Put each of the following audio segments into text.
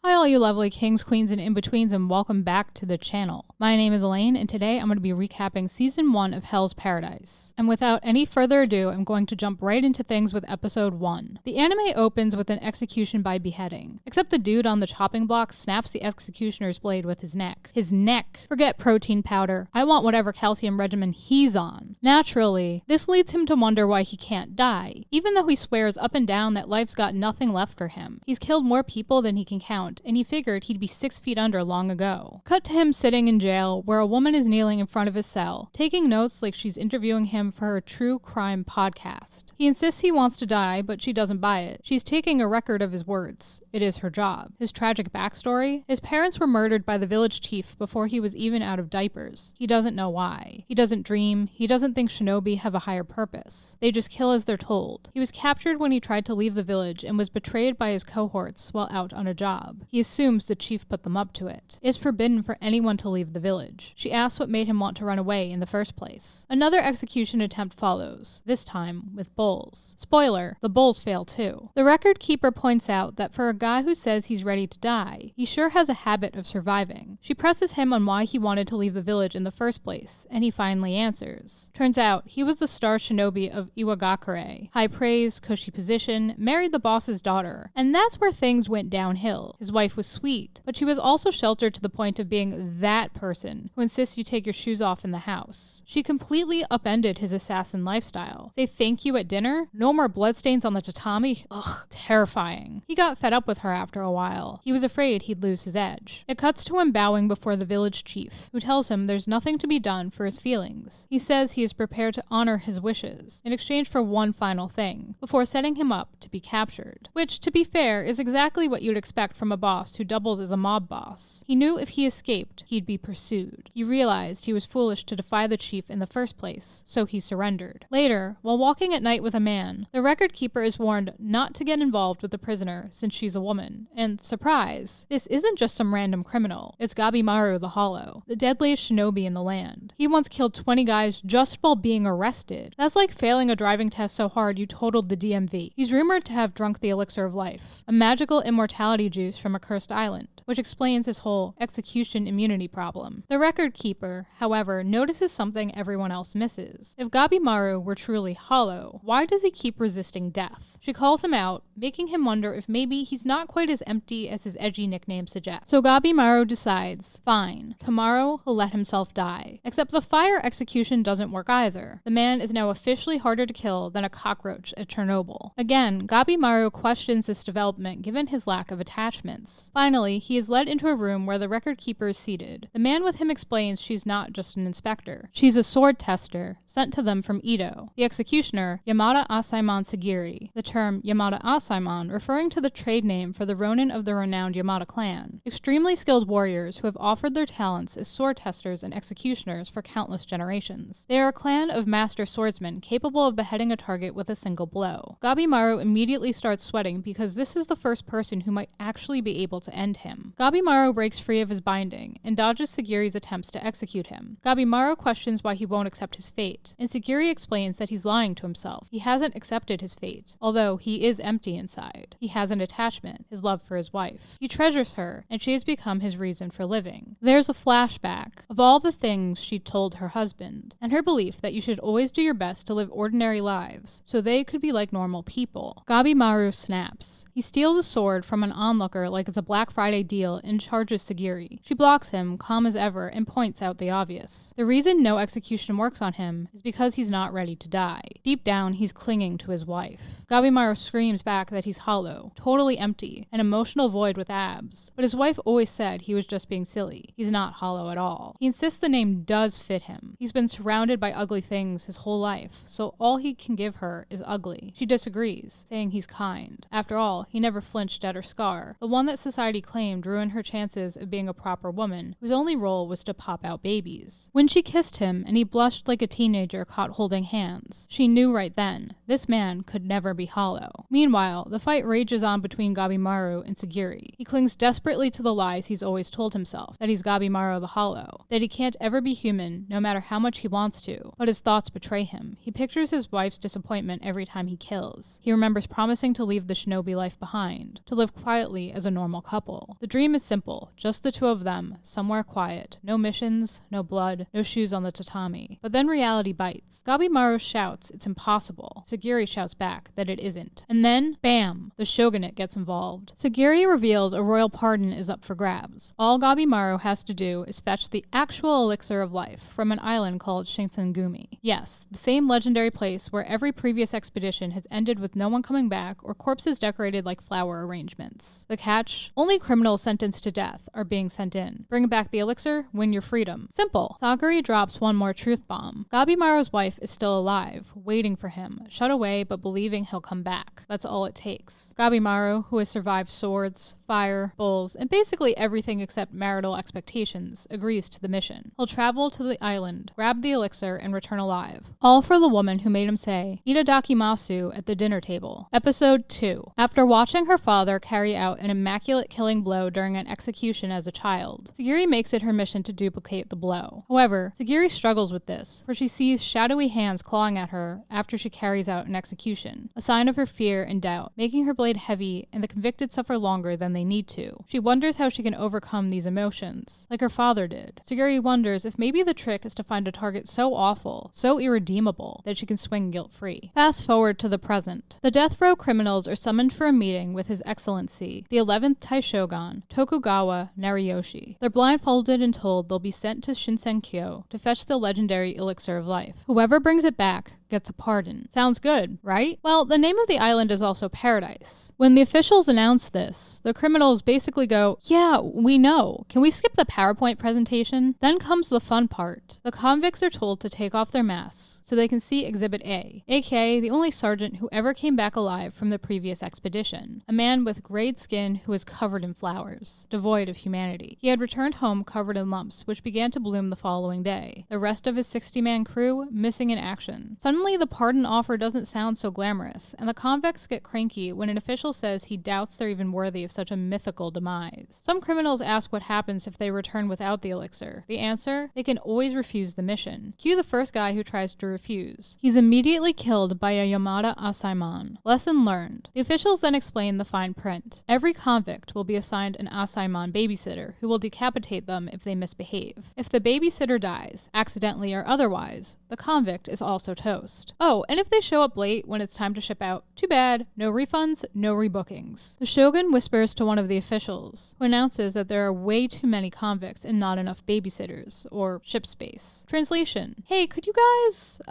Hi all you lovely kings, queens, and in-betweens, and welcome back to the channel. My name is Elaine, and today I'm going to be recapping Season 1 of Hell's Paradise. And without any further ado, I'm going to jump right into things with Episode 1. The anime opens with an execution by beheading, except the dude on the chopping block snaps the executioner's blade with his neck. His neck! Forget protein powder. I want whatever calcium regimen he's on. Naturally, this leads him to wonder why he can't die, even though he swears up and down that life's got nothing left for him. He's killed more people than he can count, and he figured he'd be 6 feet under long ago. Cut to him sitting in jail, where a woman is kneeling in front of his cell, taking notes like she's interviewing him for her true crime podcast. He insists he wants to die, but she doesn't buy it. She's taking a record of his words. It is her job. His tragic backstory? His parents were murdered by the village chief before he was even out of diapers. He doesn't know why. He doesn't dream. He doesn't think shinobi have a higher purpose. They just kill as they're told. He was captured when he tried to leave the village and was betrayed by his cohorts while out on a job. He assumes the chief put them up to it. It's forbidden for anyone to leave the village. She asks what made him want to run away in the first place. Another execution attempt follows, this time with bulls. Spoiler, the bulls fail too. The record keeper points out that for a guy who says he's ready to die, he sure has a habit of surviving. She presses him on why he wanted to leave the village in the first place, and he finally answers. Turns out, he was the star shinobi of Iwagakure. High praise, cushy position, married the boss's daughter, and that's where things went downhill. His wife was sweet, but she was also sheltered to the point of being that person who insists you take your shoes off in the house. She completely upended his assassin lifestyle. Say thank you at dinner? No more bloodstains on the tatami? Ugh, terrifying. He got fed up with her after a while. He was afraid he'd lose his edge. It cuts to him bowing before the village chief, who tells him there's nothing to be done for his feelings. He says he is prepared to honor his wishes in exchange for one final thing, before setting him up to be captured. Which, to be fair, is exactly what you'd expect from a boss who doubles as a mob boss. He knew if he escaped, he'd be pursued. He realized he was foolish to defy the chief in the first place, so he surrendered. Later, while walking at night with a man, the record keeper is warned not to get involved with the prisoner since she's a woman. And surprise, this isn't just some random criminal. It's Gabimaru the Hollow, the deadliest shinobi in the land. He once killed 20 guys just while being arrested. That's like failing a driving test so hard you totaled the DMV. He's rumored to have drunk the Elixir of Life, a magical immortality juice from a cursed island, which explains his whole execution immunity problem. The record keeper, however, notices something everyone else misses. If Gabimaru were truly hollow, why does he keep resisting death? She calls him out, making him wonder if maybe he's not quite as empty as his edgy nickname suggests. So Gabimaru decides, fine, tomorrow he'll let himself die. Except the fire execution doesn't work either. The man is now officially harder to kill than a cockroach at Chernobyl. Again, Gabimaru questions this development given his lack of attachments. Finally, he is led into a room where the record keeper is seated. The man with him explains she's not just an inspector. She's a sword tester, sent to them from Edo. The executioner, Yamada Asaimon Sagiri, the term Yamada Asaimon referring to the trade name for the ronin of the renowned Yamada clan. Extremely skilled warriors who have offered their talents as sword testers and executioners for countless generations. They are a clan of master swordsmen capable of beheading a target with a single blow. Gabimaru immediately starts sweating because this is the first person who might actually be able to end him. Gabimaru breaks free of his binding and dodges Sagiri's attempts to execute him. Gabimaru questions why he won't accept his fate, and Sagiri explains that he's lying to himself. He hasn't accepted his fate, although he is empty inside. He has an attachment, his love for his wife. He treasures her, and she has become his reason for living. There's a flashback of all the things she'd told her husband, and her belief that you should always do your best to live ordinary lives, so they could be like normal people. Gabimaru snaps. He steals a sword from an onlooker like it's a Black Friday deal and charges Sagiri. She blocks him, calm as ever, and points out the obvious. The reason no execution works on him is because he's not ready to die. Deep down, he's clinging to his wife. Gabimaru screams back that he's hollow, totally empty, an emotional void with abs. But his wife always said he was just being silly. He's not hollow at all. He insists the name does fit him. He's been surrounded by ugly things his whole life, so all he can give her is ugly. She disagrees, saying he's kind. After all, he never flinched at her scar, the one that society claimed ruined her chances of being a proper woman, whose only only role was to pop out babies. When she kissed him and he blushed like a teenager caught holding hands, she knew right then, this man could never be hollow. Meanwhile, the fight rages on between Gabimaru and Sagiri. He clings desperately to the lies he's always told himself, that he's Gabimaru the Hollow, that he can't ever be human no matter how much he wants to, but his thoughts betray him. He pictures his wife's disappointment every time he kills. He remembers promising to leave the shinobi life behind, to live quietly as a normal couple. The dream is simple, just the two of them, somewhere quiet, no missions, no blood, no shoes on the tatami. But then reality bites. Gabimaru shouts it's impossible. Sagiri shouts back that it isn't. And then, bam, the shogunate gets involved. Sagiri reveals a royal pardon is up for grabs. All Gabimaru has to do is fetch the actual elixir of life from an island called Shinsengumi. Yes, the same legendary place where every previous expedition has ended with no one coming back or corpses decorated like flower arrangements. The catch? Only criminals sentenced to death are being sent in. Bring back the elixir, win your freedom. Simple. Sagiri drops one more truth bomb. Gabimaru's wife is still alive, waiting for him, shut away but believing he'll come back. That's all it takes. Gabimaru, who has survived swords, fire, bulls, and basically everything except marital expectations, agrees to the mission. He'll travel to the island, grab the elixir, and return alive. All for the woman who made him say, "Itadakimasu" at the dinner table. Episode 2. After watching her father carry out an immaculate killing blow during an execution as a child, Sagiri makes it her mission to duplicate the blow. However, Sagiri struggles with this, for she sees shadowy hands clawing at her after she carries out an execution, a sign of her fear and doubt, making her blade heavy and the convicted suffer longer than they need to. She wonders how she can overcome these emotions, like her father did. Sagiri wonders if maybe the trick is to find a target so awful, so irredeemable, that she can swing guilt-free. Fast forward to the present. The death row criminals are summoned for a meeting with His Excellency, the 11th Taishogun, Tokugawa Nariyoshi. They're blindfolded and told they'll be sent to Shinsenkyo to fetch the legendary Elixir of Life. Whoever brings it back gets a pardon. Sounds good, right? Well, the name of the island is also Paradise. When the officials announce this, the criminals basically go, "Yeah, we know. Can we skip the PowerPoint presentation?" Then comes the fun part. The convicts are told to take off their masks so they can see Exhibit A, aka the only sergeant who ever came back alive from the previous expedition. A man with grayed skin who was covered in flowers, devoid of humanity. He had returned home covered in lumps, which began to bloom the following day. The rest of his 60-man crew missing in action. Suddenly, the pardon offer doesn't sound so glamorous, and the convicts get cranky when an official says he doubts they're even worthy of such a mythical demise. Some criminals ask what happens if they return without the elixir. The answer? They can always refuse the mission. Cue the first guy who tries to refuse. He's immediately killed by a Yamada Asaiman. Lesson learned. The officials then explain the fine print. Every convict will be assigned an Asaiman babysitter who will decapitate them if they misbehave. If the babysitter dies, accidentally or otherwise, the convict is also toast. Oh, and if they show up late when it's time to ship out, too bad, no refunds, no rebookings. The shogun whispers to one of the officials, who announces that there are way too many convicts and not enough babysitters, or ship space. Translation: hey, could you guys,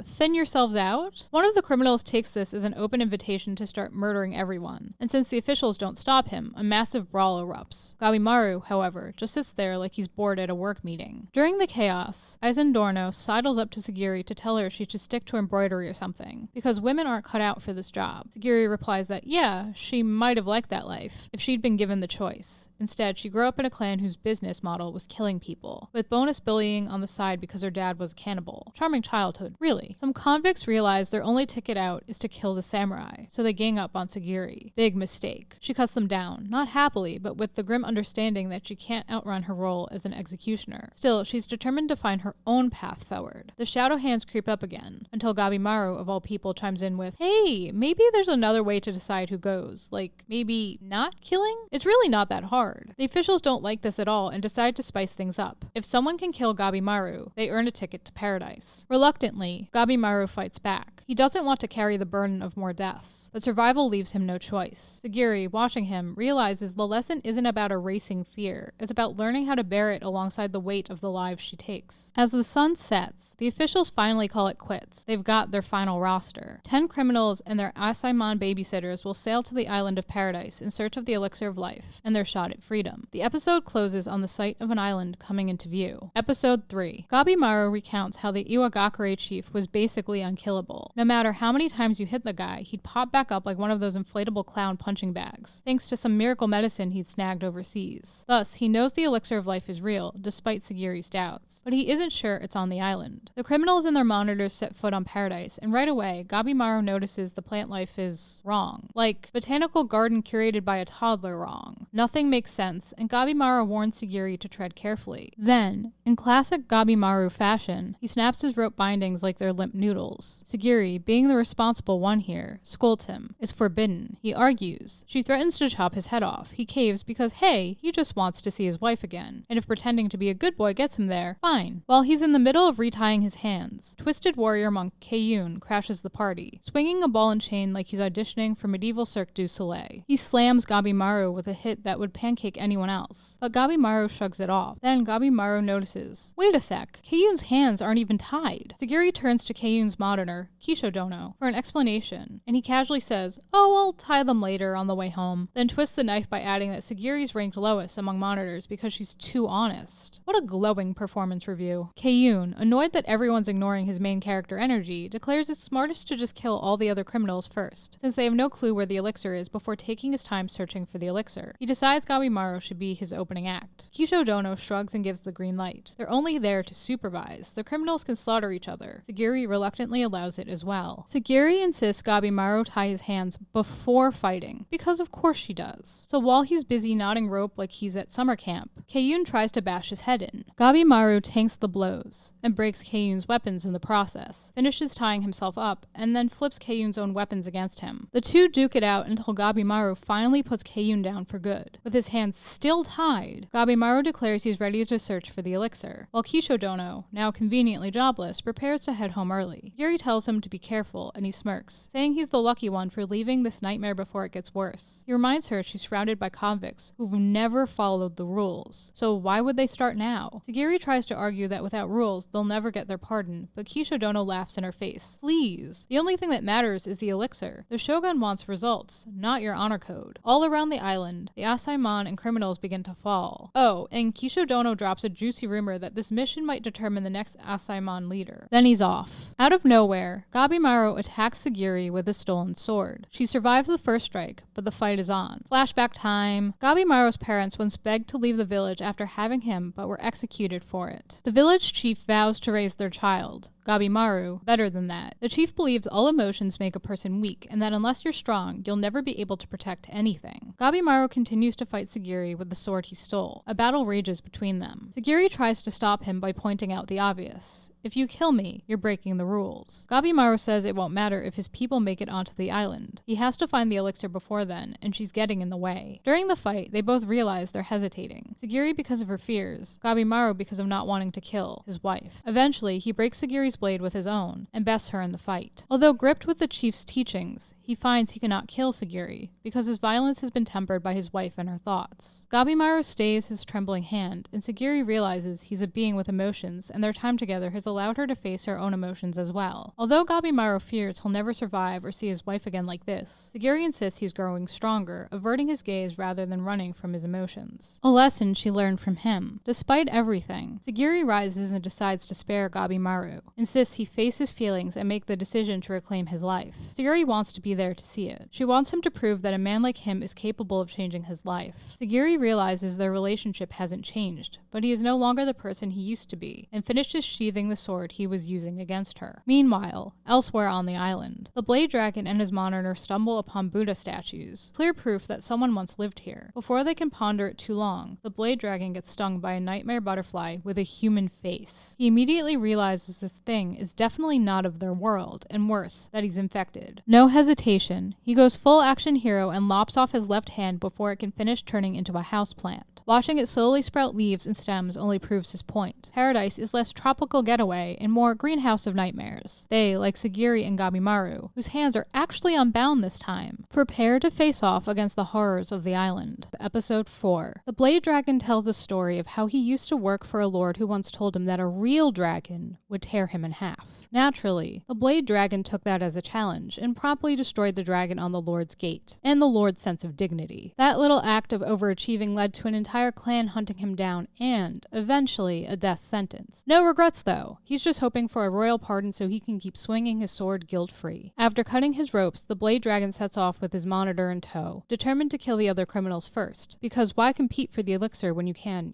thin yourselves out? One of the criminals takes this as an open invitation to start murdering everyone, and since the officials don't stop him, a massive brawl erupts. Gabimaru, however, just sits there like he's bored at a work meeting. During the chaos, Aizen Dorno sidles up to Sagiri to tell her she should stick to embroidery or something, because women aren't cut out for this job. Sagiri replies that, yeah, she might have liked that life, if she'd been given the choice. Instead, she grew up in a clan whose business model was killing people, with bonus bullying on the side because her dad was a cannibal. Charming childhood, really. Some convicts realize their only ticket out is to kill the samurai, so they gang up on Sagiri. Big mistake. She cuts them down, not happily, but with the grim understanding that she can't outrun her role as an executioner. Still, she's determined to find her own path forward. The shadow hands creep up again, until Gabimaru, of all people, chimes in with, hey, maybe there's another way to decide who goes. Like, maybe not killing? It's really not that hard. The officials don't like this at all and decide to spice things up. If someone can kill Gabimaru, they earn a ticket to paradise. Reluctantly, Gabimaru fights back. He doesn't want to carry the burden of more deaths, but survival leaves him no choice. Sagiri, watching him, realizes the lesson isn't about erasing fear. It's about learning how to bear it alongside the weight of the lives she takes. As the sun sets, the officials finally call it quits quits. They've got their final roster. 10 criminals and their Asaimon babysitters will sail to the island of Paradise in search of the Elixir of Life and their shot at freedom. The episode closes on the sight of an island coming into view. Episode 3. Gabimaru recounts how the Iwagakure chief was basically unkillable. No matter how many times you hit the guy, he'd pop back up like one of those inflatable clown punching bags, thanks to some miracle medicine he'd snagged overseas. Thus, he knows the Elixir of Life is real, despite Sagiri's doubts. But he isn't sure it's on the island. The criminals and their monitors set foot on Paradise, and right away, Gabimaru notices the plant life is wrong. Like, botanical garden curated by a toddler wrong. Nothing makes sense, and Gabimaru warns Sagiri to tread carefully. Then, in classic Gabimaru fashion, he snaps his rope bindings like they're limp noodles. Sagiri, being the responsible one here, scolds him. It's forbidden. He argues. She threatens to chop his head off. He caves because, hey, he just wants to see his wife again. And if pretending to be a good boy gets him there, fine. While he's in the middle of retying his hands, Twisted Warrior Monk Keiyun crashes the party, swinging a ball and chain like he's auditioning for medieval Cirque du Soleil. He slams Gabimaru with a hit that would pancake anyone else, but Gabimaru shrugs it off. Then Gabimaru notices, wait a sec, Keiyun's hands aren't even tied. Sagiri turns to Keiyun's monitor, Kishodono, for an explanation, and he casually says, oh, I'll tie them later on the way home, then twists the knife by adding that Sagiri's ranked lowest among monitors because she's too honest. What a glowing performance review. Keiyun, annoyed that everyone's ignoring his main character energy, declares it's smartest to just kill all the other criminals first, since they have no clue where the elixir is before taking his time searching for the elixir. He decides Gabimaru should be his opening act. Kishodono shrugs and gives the green light. They're only there to supervise. The criminals can slaughter each other. Sagiri reluctantly allows it as well. Sagiri insists Gabimaru tie his hands before fighting, because of course she does. So while he's busy knotting rope like he's at summer camp, Keiyun tries to bash his head in. Gabimaru tanks the blows, and breaks Keiyun's weapons in the process, finishes tying himself up, and then flips Keiyun's own weapons against him. The two duke it out until Gabimaru finally puts Keiyun down for good. With his hands still tied, Gabimaru declares he's ready to search for the elixir, while Kishodono, now conveniently jobless, prepares to head home early. Yuri tells him to be careful, and he smirks, saying he's the lucky one for leaving this nightmare before it gets worse. He reminds her she's surrounded by convicts who've never followed the rules, so why would they start now? Sagiri tries to argue that without rules, they'll never get their pardon, but Kishodono laughs in her face. Please, the only thing that matters is the elixir. The Shogun wants results, not your honor code. All around the island, the Asaimon and criminals begin to fall. Oh, and Kishodono drops a juicy rumor that this mission might determine the next Asaimon leader. Then he's off. Out of nowhere, Gabimaru attacks Sagiri with a stolen sword. She survives the first strike, but the fight is on. Flashback time. Gabimaru's parents once begged to leave the village after having him, but were executed for it. The village chief vows to raise their child. Gabimaru, better than that. The chief believes all emotions make a person weak, and that unless you're strong, you'll never be able to protect anything. Gabimaru continues to fight Sagiri with the sword he stole. A battle rages between them. Sagiri tries to stop him by pointing out the obvious. If you kill me, you're breaking the rules. Gabimaru says it won't matter if his people make it onto the island. He has to find the elixir before then, and she's getting in the way. During the fight, they both realize they're hesitating. Sagiri because of her fears, Gabimaru because of not wanting to kill his wife. Eventually, he breaks Sagiri's blade with his own, and bests her in the fight. Although gripped with the chief's teachings, he finds he cannot kill Sagiri, because his violence has been tempered by his wife and her thoughts. Gabimaru stays his trembling hand, and Sagiri realizes he's a being with emotions, and their time together has allowed her to face her own emotions as well. Although Gabimaru fears he'll never survive or see his wife again like this, Sagiri insists he's growing stronger, averting his gaze rather than running from his emotions. A lesson she learned from him. Despite everything, Sagiri rises and decides to spare Gabimaru, insists he face his feelings and make the decision to reclaim his life. Sagiri wants to be there to see it. She wants him to prove that a man like him is capable of changing his life. Sagiri realizes their relationship hasn't changed, but he is no longer the person he used to be, and finishes sheathing the sword he was using against her. Meanwhile, elsewhere on the island, the Blade Dragon and his monitor stumble upon Buddha statues, clear proof that someone once lived here. Before they can ponder it too long, the Blade Dragon gets stung by a nightmare butterfly with a human face. He immediately realizes this thing is definitely not of their world, and worse, that he's infected. No hesitation, he goes full action hero and lops off his left hand before it can finish turning into a houseplant. Watching it slowly sprout leaves and stems only proves his point. Paradise is less tropical getaway and more greenhouse of nightmares. They, like Sagiri and Gabimaru, whose hands are actually unbound this time, prepare to face off against the horrors of the island. Episode 4. The Blade Dragon tells the story of how he used to work for a lord who once told him that a real dragon would tear him in half. half. Naturally, the Blade Dragon took that as a challenge and promptly destroyed the dragon on the Lord's gate, and the Lord's sense of dignity. That little act of overachieving led to an entire clan hunting him down and, eventually, a death sentence. No regrets though. He's just hoping for a royal pardon so he can keep swinging his sword guilt-free. After cutting his ropes, the Blade Dragon sets off with his monitor in tow, determined to kill the other criminals first. Because why compete for the elixir when you can,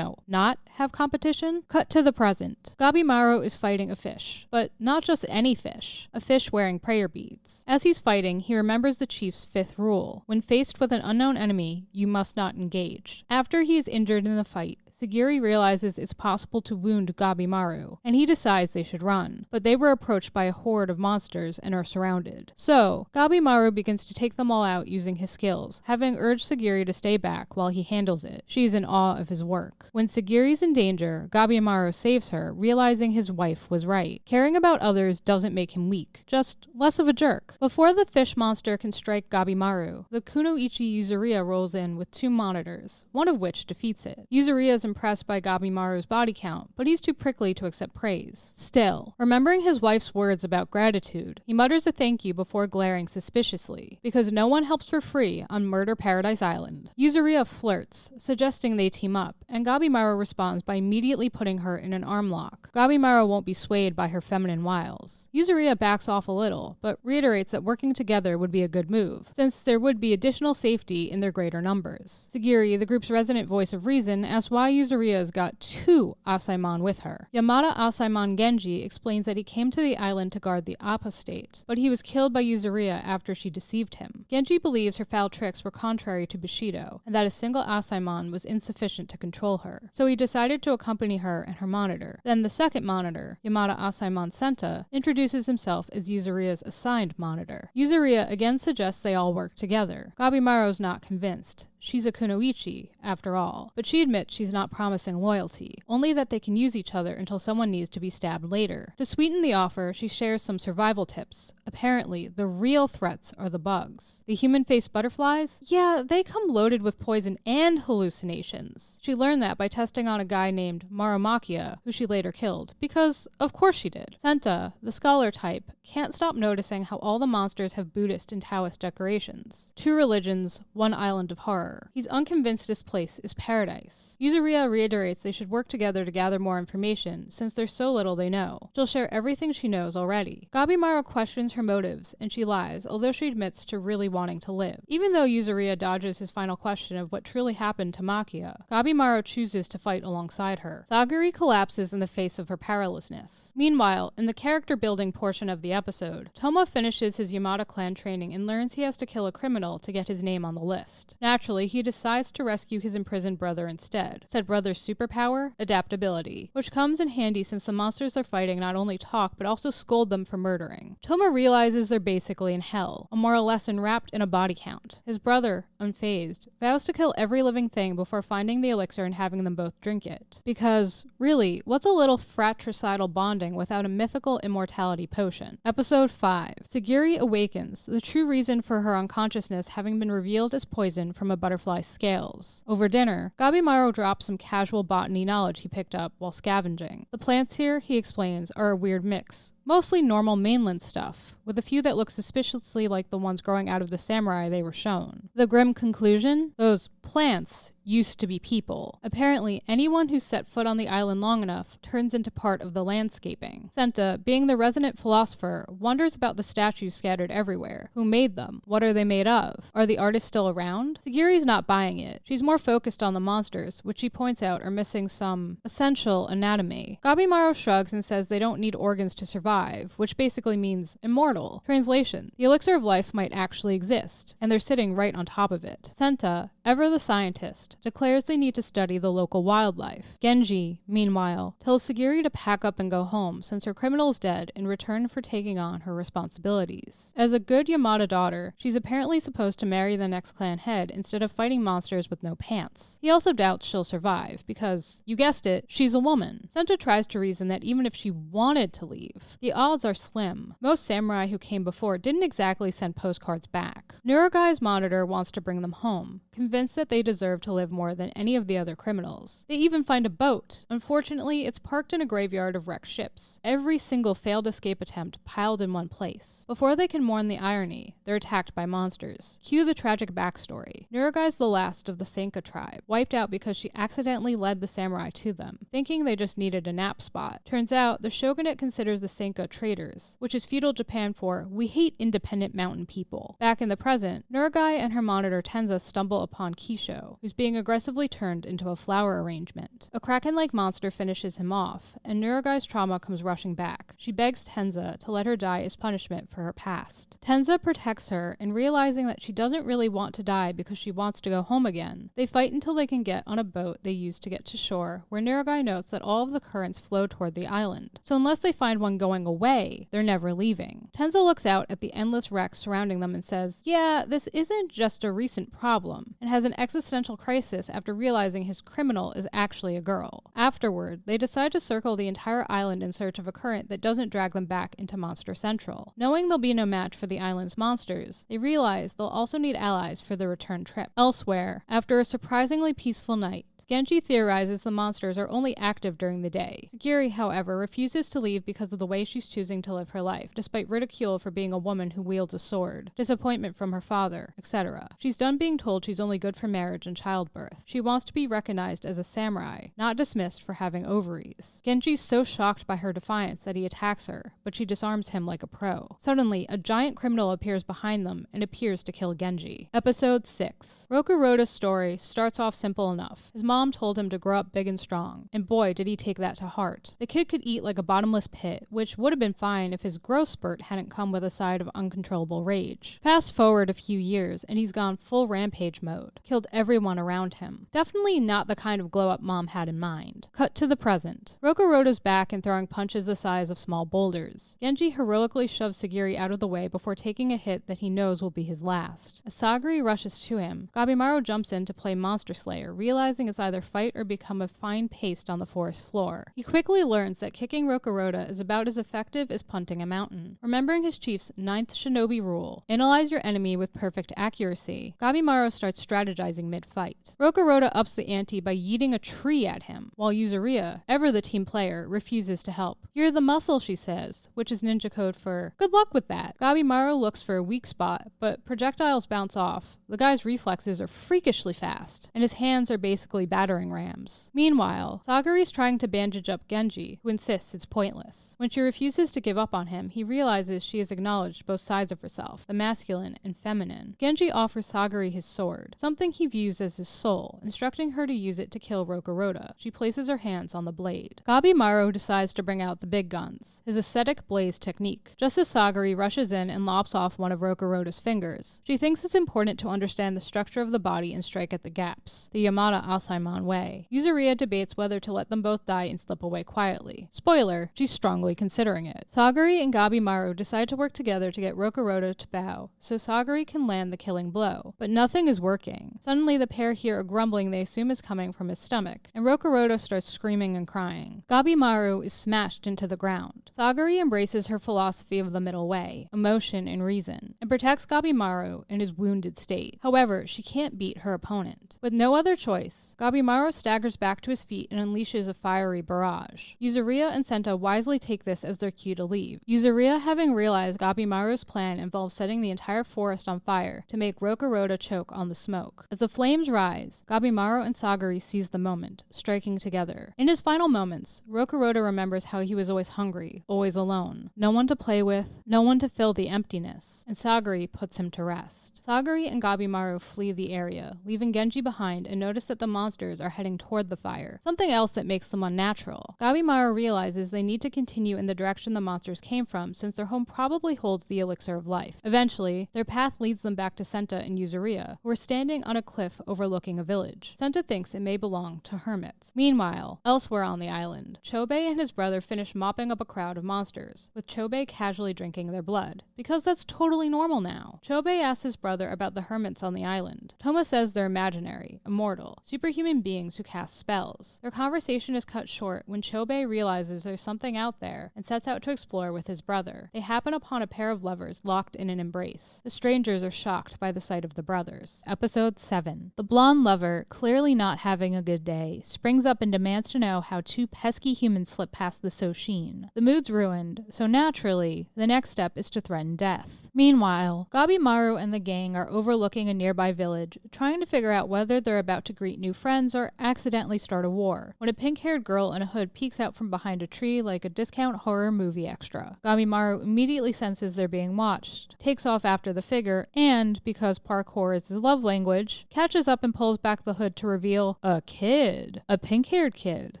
not have competition? Cut to the present. Gabimaru is fighting a fish, but not just any fish, a fish wearing prayer beads. As he's fighting, he remembers the chief's 5th rule. When faced with an unknown enemy, you must not engage. After he is injured in the fight, Sagiri realizes it's possible to wound Gabimaru, and he decides they should run, but they were approached by a horde of monsters and are surrounded. So, Gabimaru begins to take them all out using his skills, having urged Sagiri to stay back while he handles it. She is in awe of his work. When Sagiri's in danger, Gabimaru saves her, realizing his wife was right. Caring about others doesn't make him weak, just less of a jerk. Before the fish monster can strike Gabimaru, the kunoichi Yuzuriha rolls in with 2 monitors, one of which defeats it. Yuzuriha is impressed by Gabimaru's body count, but he's too prickly to accept praise. Still, remembering his wife's words about gratitude, he mutters a thank you before glaring suspiciously, because no one helps for free on Murder Paradise Island. Yuzuriha flirts, suggesting they team up, and Gabimaru responds by immediately putting her in an arm lock. Gabimaru won't be swayed by her feminine wiles. Yuzuriha backs off a little, but reiterates that working together would be a good move, since there would be additional safety in their greater numbers. Sagiri, the group's resident voice of reason, asks why Yuzuriha's got 2 Asaimon with her. Yamada Asaimon Genji explains that he came to the island to guard the apostate, but he was killed by Yuzuriha after she deceived him. Genji believes her foul tricks were contrary to Bushido, and that a single Asaimon was insufficient to control her, so he decided to accompany her and her monitor. Then the second monitor, Yamada Asaimon Senta, introduces himself as Yuzuriha's assigned monitor. Yuzuriha again suggests they all work together. Gabimaru's not convinced. She's a kunoichi, after all, but she admits she's not promising loyalty, only that they can use each other until someone needs to be stabbed later. To sweeten the offer, she shares some survival tips. Apparently, the real threats are the bugs. The human-faced butterflies? Yeah, they come loaded with poison and hallucinations. She learned that by testing on a guy named Marumakia, who she later killed, because of course she did. Senta, the scholar type, can't stop noticing how all the monsters have Buddhist and Taoist decorations. 2 religions, 1 island of horror. He's unconvinced this place is paradise. Yuzuriha reiterates they should work together to gather more information, since there's so little they know. She'll share everything she knows already. Gabimaru questions her motives, and she lies, although she admits to really wanting to live. Even though Yuzuriha dodges his final question of what truly happened to Makia, Gabimaru chooses to fight alongside her. Sagiri collapses in the face of her powerlessness. Meanwhile, in the character-building portion of the episode, Toma finishes his Yamada clan training and learns he has to kill a criminal to get his name on the list. Naturally, he decides to rescue his imprisoned brother instead. Said brother's superpower? Adaptability, which comes in handy since the monsters they're fighting not only talk but also scold them for murdering. Toma realizes they're basically in hell, a moral lesson wrapped in a body count. His brother, unfazed, vows to kill every living thing before finding the elixir and having them both drink it. Because, really, what's a little fratricidal bonding without a mythical immortality potion? Episode 5. Sagiri awakens, the true reason for her unconsciousness having been revealed as poison from a butterfly's scales. Over dinner, Gabimaru drops some casual botany knowledge he picked up while scavenging. The plants here, he explains, are a weird mix. Mostly normal mainland stuff, with a few that look suspiciously like the ones growing out of the samurai they were shown. The grim conclusion? Those plants used to be people. Apparently, anyone who set foot on the island long enough turns into part of the landscaping. Senta, being the resident philosopher, wonders about the statues scattered everywhere. Who made them? What are they made of? Are the artists still around? Sagiri's not buying it. She's more focused on the monsters, which she points out are missing some essential anatomy. Gabimaru shrugs and says they don't need organs to survive, which basically means immortal. Translation: the elixir of life might actually exist, and they're sitting right on top of it. Senta, ever the scientist, declares they need to study the local wildlife. Genji, meanwhile, tells Sagiri to pack up and go home since her criminal is dead in return for taking on her responsibilities. As a good Yamada daughter, she's apparently supposed to marry the next clan head instead of fighting monsters with no pants. He also doubts she'll survive because, you guessed it, she's a woman. Senta tries to reason that even if she wanted to leave, the odds are slim. Most samurai who came before didn't exactly send postcards back. Neuroguy's monitor wants to bring them home, convinced convinced that they deserve to live more than any of the other criminals. They even find a boat. Unfortunately, it's parked in a graveyard of wrecked ships. Every single failed escape attempt piled in one place. Before they can mourn the irony, they're attacked by monsters. Cue the tragic backstory. Nuragai's the last of the Senka tribe, wiped out because she accidentally led the samurai to them, thinking they just needed a nap spot. Turns out, the shogunate considers the Senka traitors, which is feudal Japan for, we hate independent mountain people. Back in the present, Nuragai and her monitor Tensen stumble upon Kisho, who's being aggressively turned into a flower arrangement. A kraken-like monster finishes him off, and Nuragai's trauma comes rushing back. She begs Tensen to let her die as punishment for her past. Tensen protects her, and realizing that she doesn't really want to die because she wants to go home again, they fight until they can get on a boat they use to get to shore, where Nuragai notes that all of the currents flow toward the island. So unless they find one going away, they're never leaving. Tensen looks out at the endless wrecks surrounding them and says, yeah, this isn't just a recent problem, and has an existential crisis after realizing his criminal is actually a girl. Afterward, they decide to circle the entire island in search of a current that doesn't drag them back into Monster Central. Knowing they'll be no match for the island's monsters, they realize they'll also need allies for the return trip. Elsewhere, after a surprisingly peaceful night, Genji theorizes the monsters are only active during the day. Sagiri, however, refuses to leave because of the way she's choosing to live her life, despite ridicule for being a woman who wields a sword, disappointment from her father, etc. She's done being told she's only good for marriage and childbirth. She wants to be recognized as a samurai, not dismissed for having ovaries. Genji's so shocked by her defiance that he attacks her, but she disarms him like a pro. Suddenly, a giant criminal appears behind them and appears to kill Genji. Episode 6. Rokurota's story starts off simple enough. His mom told him to grow up big and strong, and boy did he take that to heart. The kid could eat like a bottomless pit, which would have been fine if his growth spurt hadn't come with a side of uncontrollable rage. Fast forward a few years, and he's gone full rampage mode, killed everyone around him. Definitely not the kind of glow-up mom had in mind. Cut to the present. Rokurota's back and throwing punches the size of small boulders. Genji heroically shoves Sagiri out of the way before taking a hit that he knows will be his last. As Sagiri rushes to him, Gabimaru jumps in to play Monster Slayer, realizing it's either fight or become a fine paste on the forest floor. He quickly learns that kicking Rokurota is about as effective as punting a mountain. Remembering his chief's 9th shinobi rule, analyze your enemy with perfect accuracy, Gabimaru starts strategizing mid-fight. Rokurota ups the ante by yeeting a tree at him, while Yuzuriha, ever the team player, refuses to help. You're the muscle, she says, which is ninja code for, good luck with that. Gabimaru looks for a weak spot, but projectiles bounce off. The guy's reflexes are freakishly fast, and his hands are basically battering rams. Meanwhile, Sagiri's trying to bandage up Genji, who insists it's pointless. When she refuses to give up on him, he realizes she has acknowledged both sides of herself, the masculine and feminine. Genji offers Sagiri his sword, something he views as his soul, instructing her to use it to kill Rokurota. She places her hands on the blade. Gabimaru decides to bring out the big guns, his ascetic blaze technique, just as Sagiri rushes in and lops off one of Rokurota's fingers. She thinks it's important to understand the structure of the body and strike at the gaps, the Yamada Asaimon way. Yuzuriha debates whether to let them both die and slip away quietly. Spoiler, she's strongly considering it. Sagiri and Gabimaru decide to work together to get Rokurota to bow, so Sagiri can land the killing blow. But nothing is working. Suddenly the pair hear a grumbling they assume is coming from his stomach, and Rokurota starts screaming and crying. Gabimaru is smashed into the ground. Sagiri embraces her philosophy of the middle way, emotion and reason, and protects Gabimaru in his wounded state. However, she can't beat her opponent. With no other choice, Gabimaru staggers back to his feet and unleashes a fiery barrage. Yuzuriha and Senta wisely take this as their cue to leave. Yuzuriha, having realized Gabimaru's plan involves setting the entire forest on fire to make Rokurota choke on the smoke. As the flames rise, Gabimaru and Sagiri seize the moment, striking together. In his final moments, Rokurota remembers how he was always hungry, always alone. No one to play with, no one to fill the emptiness, and Sagiri puts him to rest. Sagiri and Gabimaru flee the area, leaving Genji behind, and notice that the monsters are heading toward the fire, something else that makes them unnatural. Gabimaru realizes they need to continue in the direction the monsters came from, since their home probably holds the Elixir of Life. Eventually, their path leads them back to Senta and Yuzuriha, who are standing on a cliff overlooking a village. Senta thinks it may belong to hermits. Meanwhile, elsewhere on the island, Chobei and his brother finish mopping up a crowd of monsters, with Chobei casually drinking their blood, because that's totally normal now. Chobei asks his brother about the hermits on the island. Toma says they're imaginary, immortal, superhuman human beings who cast spells. Their conversation is cut short when Chobei realizes there's something out there and sets out to explore with his brother. They happen upon a pair of lovers locked in an embrace. The strangers are shocked by the sight of the brothers. Episode 7. The blonde lover, clearly not having a good day, springs up and demands to know how two pesky humans slip past the Soshin. The mood's ruined, so naturally, the next step is to threaten death. Meanwhile, Gabimaru and the gang are overlooking a nearby village, trying to figure out whether they're about to greet new friends or accidentally start a war, when a pink-haired girl in a hood peeks out from behind a tree like a discount horror movie extra. Gabimaru immediately senses they're being watched, takes off after the figure, and, because parkour is his love language, catches up and pulls back the hood to reveal a kid. A pink-haired kid.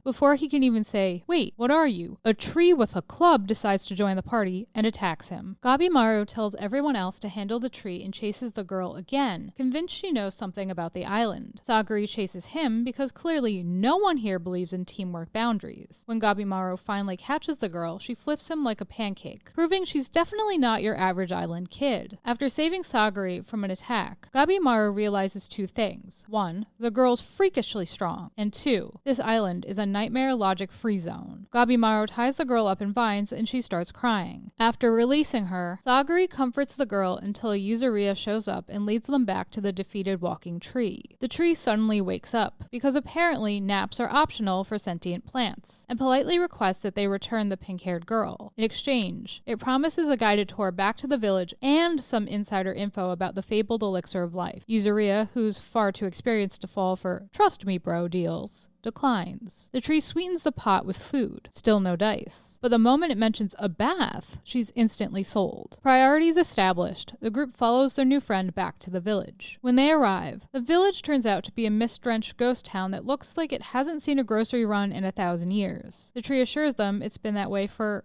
Before he can even say, "Wait, what are you?" a tree with a club decides to join the party and attacks him. Gabimaru tells everyone else to handle the tree and chases the girl again, convinced she knows something about the island. Sagiri chases him because clearly no one here believes in teamwork boundaries. When Gabimaru finally catches the girl, she flips him like a pancake, proving she's definitely not your average island kid. After saving Sagiri from an attack, Gabimaru realizes two things. 1. The girl's freakishly strong, and 2. This island is a nightmare logic free zone. Gabimaru ties the girl up in vines and she starts crying. After releasing her, Sagiri comforts the girl until a Yuzuriha shows up and leads them back to the defeated walking tree. The tree suddenly wakes up, because apparently naps are optional for sentient plants, and politely requests that they return the pink-haired girl. In exchange, it promises a guided tour back to the village and some insider info about the fabled Elixir of Life. Yuzuriha, who's far too experienced to fall for "trust me bro" deals, declines. The tree sweetens the pot with food. Still no dice. But the moment it mentions a bath, she's instantly sold. Priorities established, the group follows their new friend back to the village. When they arrive, the village turns out to be a mist-drenched ghost town that looks like it hasn't seen a grocery run in 1,000 years. The tree assures them it's been that way for,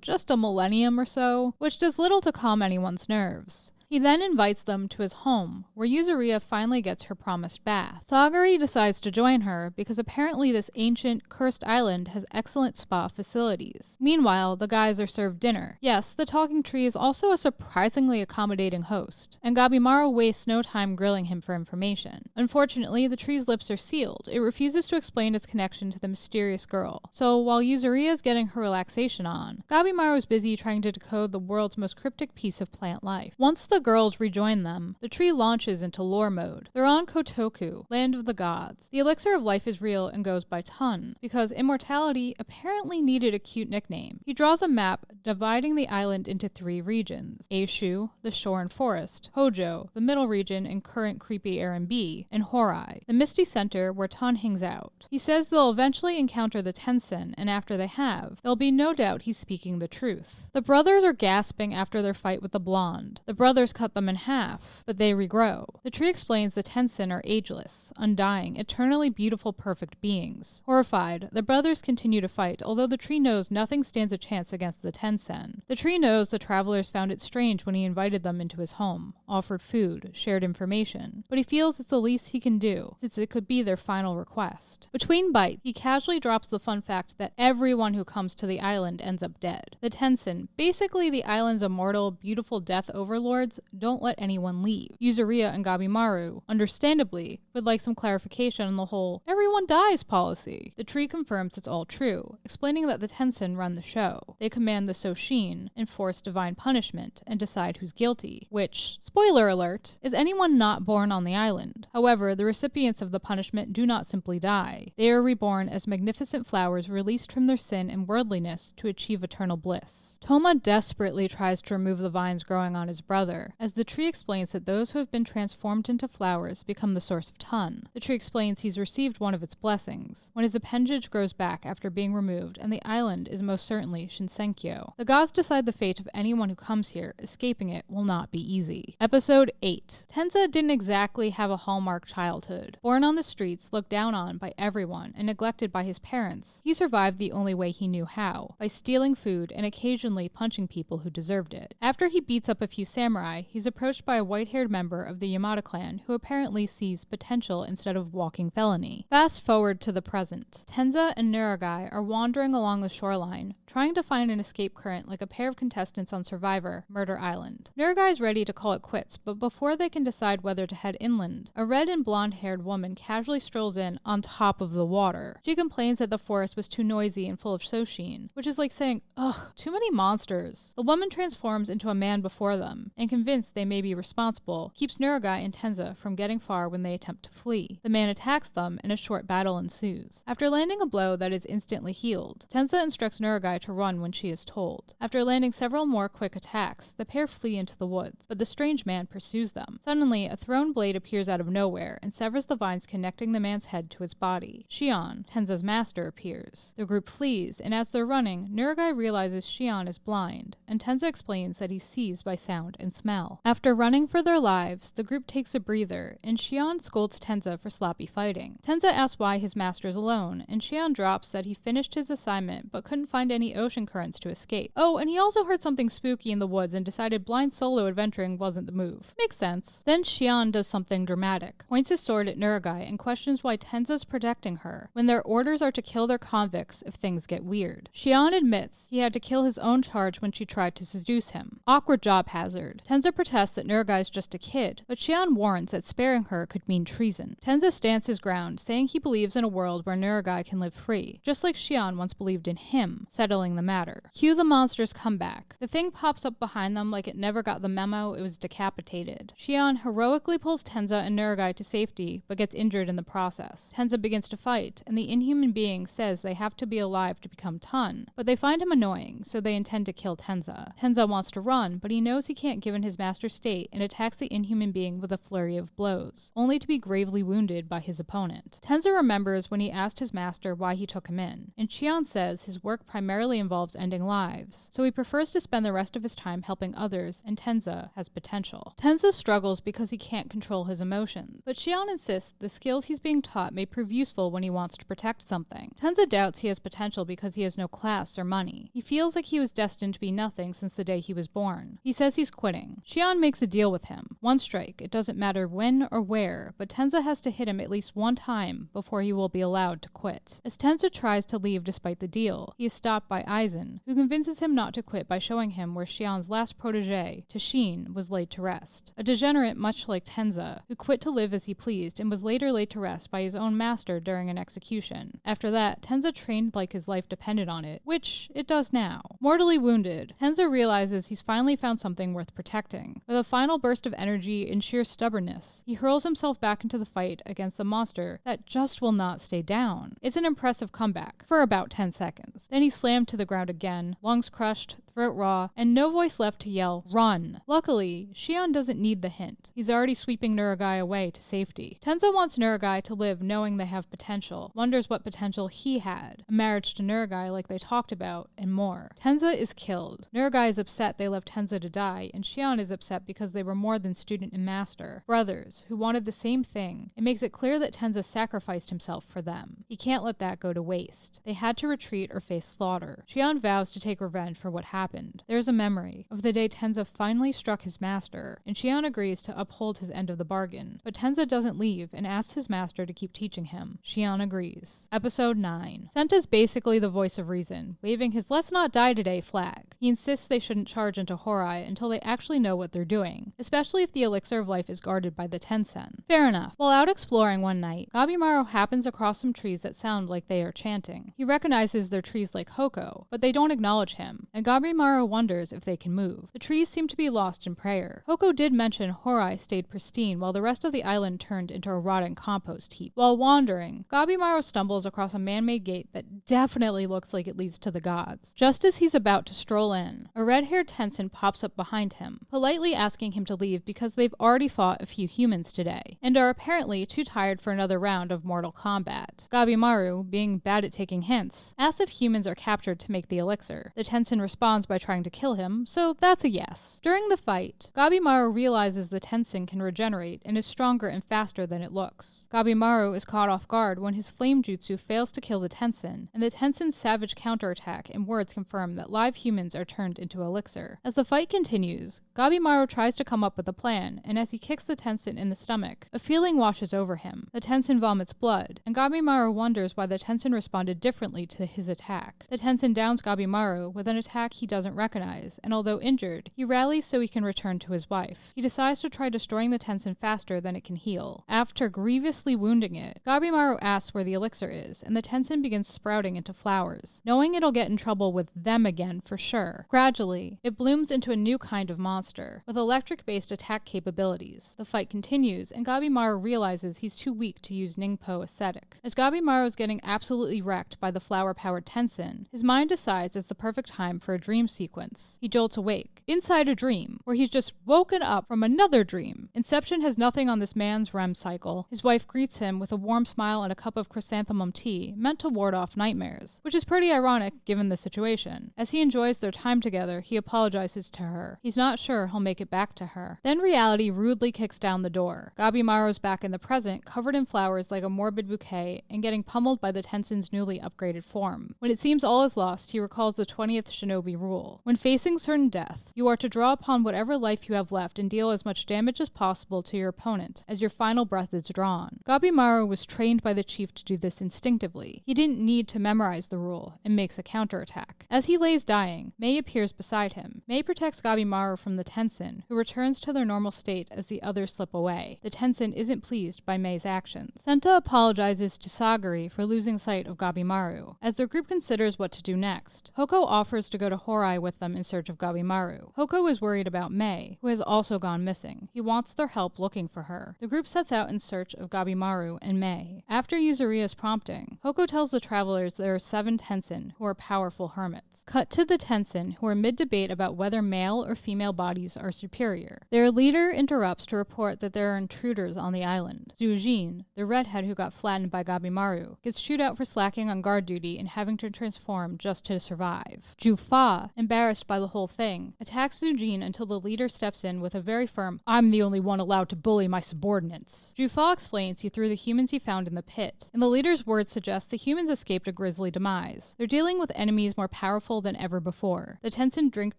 just a millennium or so, which does little to calm anyone's nerves. He then invites them to his home, where Yuzuriha finally gets her promised bath. Sagiri decides to join her because apparently this ancient, cursed island has excellent spa facilities. Meanwhile, the guys are served dinner. Yes, the talking tree is also a surprisingly accommodating host, and Gabimaru wastes no time grilling him for information. Unfortunately, the tree's lips are sealed. It refuses to explain its connection to the mysterious girl. So while Yuzuriha is getting her relaxation on, Gabimaru is busy trying to decode the world's most cryptic piece of plant life. Once the girls rejoin them, the tree launches into lore mode. They're on Kotoku, land of the gods. The elixir of life is real and goes by ton, because immortality apparently needed a cute nickname. He draws a map dividing the island into 3 regions: Eishu, the shore and forest; Hojo, the middle region and current creepy R&B; and Horai, the misty center where Ton hangs out. He says they'll eventually encounter the Tensen, and after they have, there'll be no doubt he's speaking the truth. The brothers are gasping after their fight with the blonde. The brothers cut them in half, but they regrow. The tree explains the Tensen are ageless, undying, eternally beautiful, perfect beings. Horrified, the brothers continue to fight, although the tree knows nothing stands a chance against the Tensen. The tree knows the travelers found it strange when he invited them into his home, offered food, shared information, but he feels it's the least he can do, since it could be their final request. Between bites, he casually drops the fun fact that everyone who comes to the island ends up dead. The Tensen, basically the island's immortal, beautiful death overlords, don't let anyone leave. Yuzuriha and Gabimaru, understandably, would like some clarification on the whole "everyone dies" policy. The tree confirms it's all true, explaining that the Tensen run the show. They command the Soshin, enforce divine punishment, and decide who's guilty, which, spoiler alert, is anyone not born on the island. However, the recipients of the punishment do not simply die. They are reborn as magnificent flowers released from their sin and worldliness to achieve eternal bliss. Toma desperately tries to remove the vines growing on his brother, as the tree explains that those who have been transformed into flowers become the source of Ton. The tree explains he's received one of its blessings, when his appendage grows back after being removed, and the island is most certainly Shinsenkyo. The gods decide the fate of anyone who comes here. Escaping it will not be easy. Episode 8. Tensa didn't exactly have a hallmark childhood. Born on the streets, looked down on by everyone, and neglected by his parents, he survived the only way he knew how, by stealing food and occasionally punching people who deserved it. After he beats up a few samurai, Nurugai, he's approached by a white-haired member of the Yamada clan who apparently sees potential instead of walking felony. Fast forward to the present. Tensen and Nurugai are wandering along the shoreline, trying to find an escape current like a pair of contestants on Survivor, Murder Island. Nurugai is ready to call it quits, but before they can decide whether to head inland, a red and blonde-haired woman casually strolls in on top of the water. She complains that the forest was too noisy and full of Soshin, which is like saying, ugh, too many monsters. The woman transforms into a man before them, and convinced they may be responsible, keeps Nurugai and Tensen from getting far when they attempt to flee. The man attacks them, and a short battle ensues. After landing a blow that is instantly healed, Tensen instructs Nurugai to run when she is told. After landing several more quick attacks, the pair flee into the woods, but the strange man pursues them. Suddenly, a thrown blade appears out of nowhere and severs the vines connecting the man's head to his body. Shion, Tensen's master, appears. The group flees, and as they're running, Nurugai realizes Shion is blind, and Tensen explains that he sees by sound and smell. After running for their lives, the group takes a breather, and Shion scolds Tensen for sloppy fighting. Tensen asks why his master is alone, and Shion drops that he finished his assignment but couldn't find any ocean currents to escape. Oh, and he also heard something spooky in the woods and decided blind solo adventuring wasn't the move. Makes sense. Then Shion does something dramatic, points his sword at Nurugai and questions why Tensen's protecting her, when their orders are to kill their convicts if things get weird. Shion admits he had to kill his own charge when she tried to seduce him. Awkward job hazard. Tensen protests that Nurugai is just a kid, but Shion warns that sparing her could mean treason. Tensen stands his ground, saying he believes in a world where Nurugai can live free, just like Shion once believed in him, settling the matter. Cue the monster's comeback. The thing pops up behind them like it never got the memo it was decapitated. Shion heroically pulls Tensen and Nurugai to safety, but gets injured in the process. Tensen begins to fight, and the inhuman being says they have to be alive to become Ton, but they find him annoying, so they intend to kill Tensen. Tensen wants to run, but he knows he can't given his master's state and attacks the inhuman being with a flurry of blows, only to be gravely wounded by his opponent. Tensen remembers when he asked his master why he took him in, and Shion says his work primarily involves ending lives, so he prefers to spend the rest of his time helping others, and Tensen has potential. Tensen struggles because he can't control his emotions, but Shion insists the skills he's being taught may prove useful when he wants to protect something. Tensen doubts he has potential because he has no class or money. He feels like he was destined to be nothing since the day he was born. He says he's quitting. Shion makes a deal with him. One strike, it doesn't matter when or where, but Tensen has to hit him at least one time before he will be allowed to quit. As Tensen tries to leave despite the deal, he is stopped by Aizen, who convinces him not to quit by showing him where Shion's last protege, Tashin, was laid to rest. A degenerate much like Tensen, who quit to live as he pleased and was later laid to rest by his own master during an execution. After that, Tensen trained like his life depended on it, which it does now. Mortally wounded, Tensen realizes he's finally found something worth protecting. With a final burst of energy and sheer stubbornness, he hurls himself back into the fight against the monster that just will not stay down. It's an impressive comeback, for about 10 seconds. Then he's slammed to the ground again, lungs crushed, throat raw, and no voice left to yell, "Run!" Luckily, Shion doesn't need the hint. He's already sweeping Nurugai away to safety. Tensen wants Nurugai to live knowing they have potential, wonders what potential he had, a marriage to Nurugai like they talked about, and more. Tensen is killed. Nurugai is upset they left Tensen to die, and Shion is upset because they were more than student and master, brothers who wanted the same thing. It makes it clear that Tensen sacrificed himself for them. He can't let that go to waste. They had to retreat or face slaughter. Shion vows to take revenge for what happened. There's a memory of the day Tensen finally struck his master, and Shion agrees to uphold his end of the bargain. But Tensen doesn't leave and asks his master to keep teaching him. Shion agrees. Episode 9. Senta's basically the voice of reason, waving his "let's not die today" flag. He insists they shouldn't charge into Horai until they actually know what they're doing, especially if the Elixir of Life is guarded by the Tensen. Fair enough. While out exploring one night, Gabimaru happens across some trees that sound like they are chanting. He recognizes they're trees like Hoko, but they don't acknowledge him, and Gabimaru wonders if they can move. The trees seem to be lost in prayer. Hoko did mention Horai stayed pristine while the rest of the island turned into a rotting compost heap. While wandering, Gabimaru stumbles across a man-made gate that definitely looks like it leads to the gods. Just as he's about to stroll in, a red-haired Tensen pops up behind him, politely asking him to leave because they've already fought a few humans today, and are apparently too tired for another round of Mortal Kombat. Gabimaru, being bad at taking hints, asks if humans are captured to make the elixir. The Tensen responds responds by trying to kill him, so that's a yes. During the fight, Gabimaru realizes the Tensen can regenerate and is stronger and faster than it looks. Gabimaru is caught off guard when his flame jutsu fails to kill the Tensen, and the Tensen's savage counterattack and words confirm that live humans are turned into elixir. As the fight continues, Gabimaru tries to come up with a plan, and as he kicks the Tensen in the stomach, a feeling washes over him. The Tensen vomits blood, and Gabimaru wonders why the Tensen responded differently to his attack. The Tensen downs Gabimaru with an attack he doesn't recognize, and although injured, he rallies so he can return to his wife. He decides to try destroying the Tensen faster than it can heal. After grievously wounding it, Gabimaru asks where the elixir is, and the Tensen begins sprouting into flowers, knowing it'll get in trouble with them again for sure. Gradually, it blooms into a new kind of monster, with electric-based attack capabilities. The fight continues, and Gabimaru realizes he's too weak to use Ningpo aesthetic. As Gabimaru is getting absolutely wrecked by the flower-powered Tensen, his mind decides it's the perfect time for a dream sequence. He jolts awake, inside a dream, where he's just woken up from another dream. Inception has nothing on this man's REM cycle. His wife greets him with a warm smile and a cup of chrysanthemum tea, meant to ward off nightmares, which is pretty ironic given the situation. As he enjoys their time together, he apologizes to her. He's not sure he'll make it back to her. Then reality rudely kicks down the door. Gabimaru's back in the present, covered in flowers like a morbid bouquet, and getting pummeled by the Tensen's newly upgraded form. When it seems all is lost, he recalls the 20th shinobi rule. When facing certain death, you are to draw upon whatever life you have left and deal as much damage as possible to your opponent as your final breath is drawn. Gabimaru was trained by the chief to do this instinctively. He didn't need to memorize the rule and makes a counterattack. As he lays dying, Mei appears beside him. Mei protects Gabimaru from the Tensen, who returns to their normal state as the others slip away. The Tensen isn't pleased by Mei's actions. Senta apologizes to Sagiri for losing sight of Gabimaru. As their group considers what to do next, Hoko offers to go to Horai with them in search of Gabimaru. Hoko is worried about Mei, who has also gone missing. He wants their help looking for her. The group sets out in search of Gabimaru and Mei. After Yuzuriha's prompting, Hoko tells the travelers there are 7 Tensen who are powerful hermits. Cut to the Tensen, who are mid-debate about whether male or female bodies are superior. Their leader interrupts to report that there are intruders on the island. Zujin, the redhead who got flattened by Gabimaru, gets chewed out for slacking on guard duty and having to transform just to survive. Jufa, embarrassed by the whole thing, attacks Zujin until the leader steps in with a very firm, "I'm the only one allowed to bully my subordinates." Jufa explains he threw the humans he found in the pit, and the leader's words suggest the humans escaped a grisly demise. They're dealing with enemies more powerful than ever before. The Tensen drink